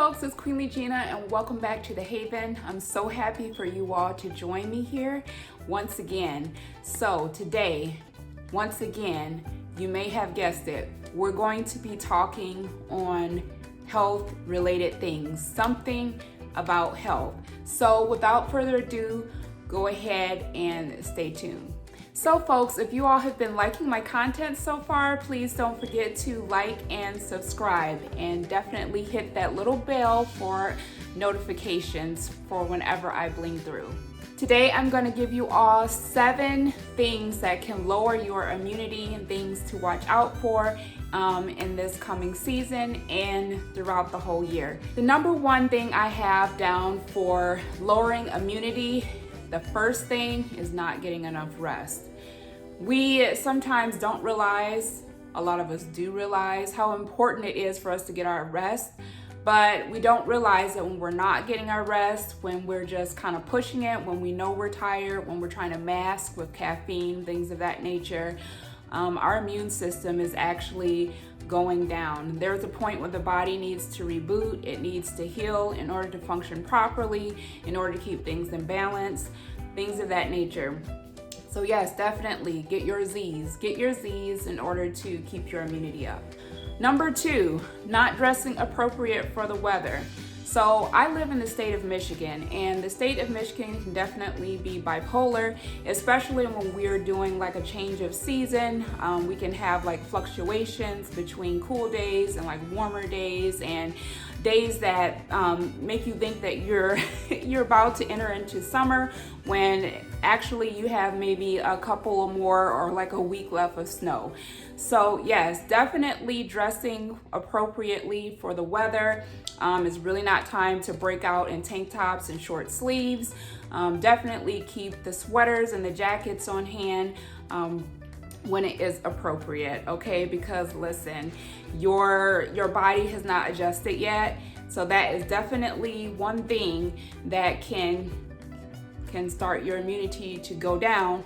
folks, it's Queenly Gina and welcome back to The Haven. I'm so happy for you all to join me here once again. So today, once again, you may have guessed it, we're going to be talking on health related things, something about health. So without further ado, go ahead and stay tuned. So folks, if you all have been liking my content so far, please don't forget to like and subscribe, and definitely hit that little bell for notifications for whenever I bling through. Today I'm going to give you all 7 things that can lower your immunity and things to watch out for in this coming season and throughout the whole year. The number one thing I have down for lowering immunity, the first thing is not getting enough rest. We sometimes don't realize, a lot of us do realize how important it is for us to get our rest, but we don't realize that when we're not getting our rest, when we're just kind of pushing it, when we know we're tired, when we're trying to mask with caffeine, things of that nature, our immune system is actually going down. There's a point where the body needs to reboot, it needs to heal in order to function properly, in order to keep things in balance, things of that nature. So yes, definitely get your Z's in order to keep your immunity up. Number 2, not dressing appropriate for the weather. So I live in the state of Michigan, and the state of Michigan can definitely be bipolar, especially when we're doing like a change of season. We can have like fluctuations between cool days and like warmer days, and days that make you think that you're about to enter into summer when actually you have maybe a couple or more or like a week left of snow. So yes, definitely dressing appropriately for the weather. It's really not time to break out in tank tops and short sleeves. Definitely keep the sweaters and the jackets on hand when it is appropriate, okay? Because listen, your body has not adjusted yet, so that is definitely one thing that can start your immunity to go down,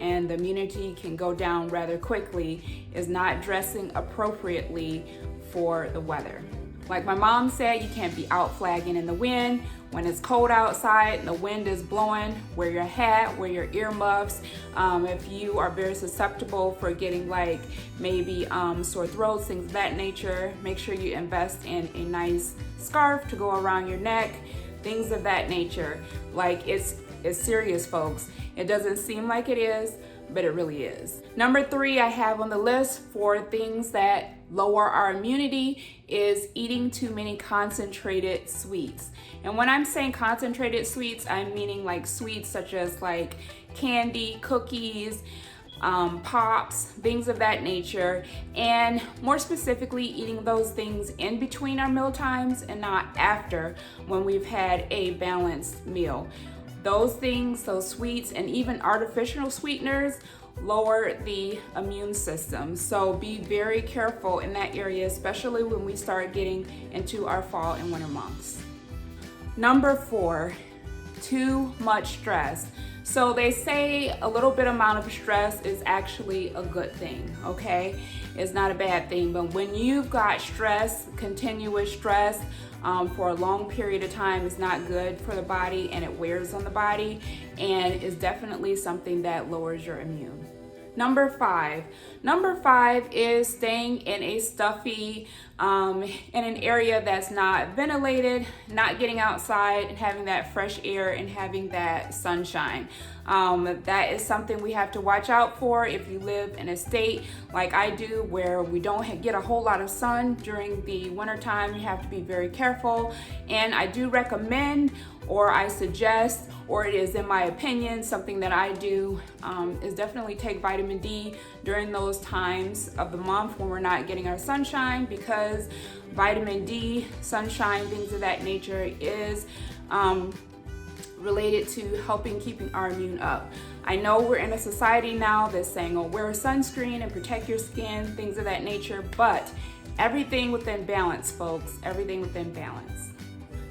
and the immunity can go down rather quickly, is not dressing appropriately for the weather. Like my mom said, you can't be out flagging in the wind. When it's cold outside and the wind is blowing, wear your hat, wear your earmuffs. If you are very susceptible for getting like maybe sore throats, things of that nature, make sure you invest in a nice scarf to go around your neck, things of that nature. Like it's serious, folks. It doesn't seem like it is, but it really is. Number 3 I have on the list for things that lower our immunity is eating too many concentrated sweets. And when I'm saying concentrated sweets, I'm meaning like sweets such as like candy, cookies, pops, things of that nature, and more specifically eating those things in between our meal times and not after, when we've had a balanced meal. Those things, those sweets, and even artificial sweeteners lower the immune system. So be very careful in that area, especially when we start getting into our fall and winter months. Number 4, too much stress. So they say a little bit amount of stress is actually a good thing, okay? It's not a bad thing, but when you've got stress, continuous stress, for a long period of time is not good for the body, and it wears on the body, and is definitely something that lowers your immune. Number 5 is staying in a stuffy, in an area that's not ventilated, not getting outside and having that fresh air and having that sunshine. That is something we have to watch out for if you live in a state like I do where we don't get a whole lot of sun during the winter time. You have to be very careful, and I do recommend, or I suggest, or it is in my opinion, something that I do, is definitely take vitamin D during those times of the month when we're not getting our sunshine, because vitamin D, sunshine, things of that nature is related to helping keeping our immune up. I know we're in a society now that's saying, oh, wear a sunscreen and protect your skin, things of that nature, but everything within balance, folks, everything within balance.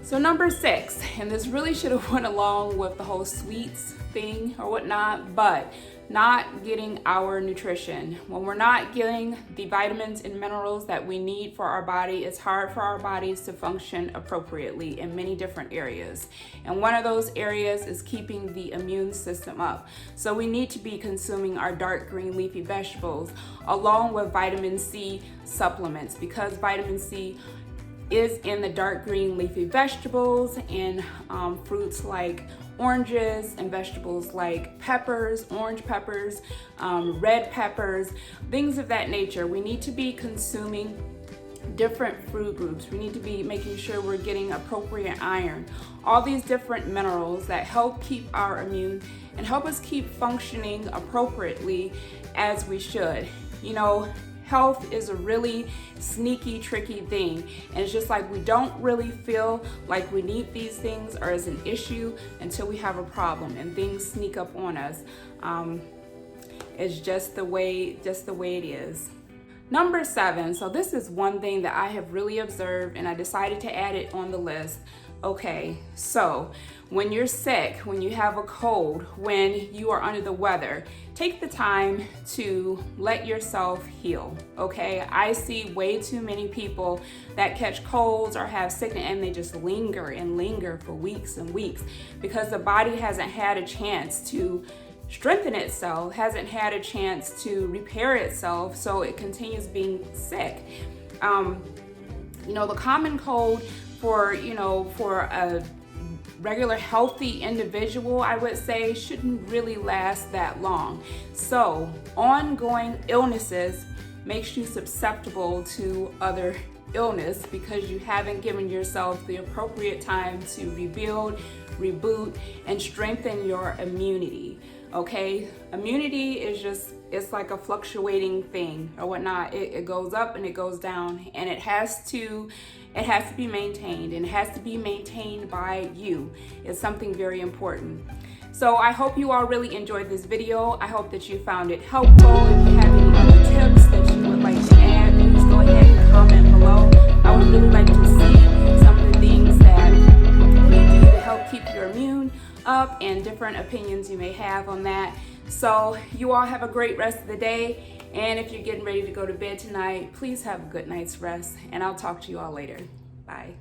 So number 6, and this really should have went along with the whole sweets thing or whatnot, but not getting our nutrition. When we're not getting the vitamins and minerals that we need for our body, it's hard for our bodies to function appropriately in many different areas. And one of those areas is keeping the immune system up. So we need to be consuming our dark green leafy vegetables along with vitamin C supplements, because vitamin C is in the dark green leafy vegetables and fruits like oranges, and vegetables like peppers, orange peppers, red peppers, things of that nature. We need to be consuming different food groups. We need to be making sure we're getting appropriate iron, all these different minerals that help keep our immune and help us keep functioning appropriately as we should. You know, health is a really sneaky, tricky thing. And it's just like we don't really feel like we need these things or as an issue until we have a problem and things sneak up on us. It's just the way it is. Number 7, so this is one thing that I have really observed and I decided to add it on the list. Okay, so when you're sick, when you have a cold, when you are under the weather, take the time to let yourself heal, okay? I see way too many people that catch colds or have sickness and they just linger and linger for weeks and weeks because the body hasn't had a chance to strengthen itself, hasn't had a chance to repair itself, so it continues being sick. You know, the common cold for a regular healthy individual, I would say, shouldn't really last that long. So ongoing illnesses makes you susceptible to other illness because you haven't given yourself the appropriate time to rebuild, reboot, and strengthen your immunity. Okay, immunity is just, it's like a fluctuating thing or whatnot. It goes up and it goes down, and it has to be maintained, and it has to be maintained by you. It's something very important. So I hope you all really enjoyed this video. I hope that you found it helpful. If you have any other tips that you would like to add, please go ahead and comment below. I would really like to see some of the things that you do to help keep your immune up and different opinions you may have on that. So you all have a great rest of the day. And if you're getting ready to go to bed tonight, please have a good night's rest, and I'll talk to you all later. Bye.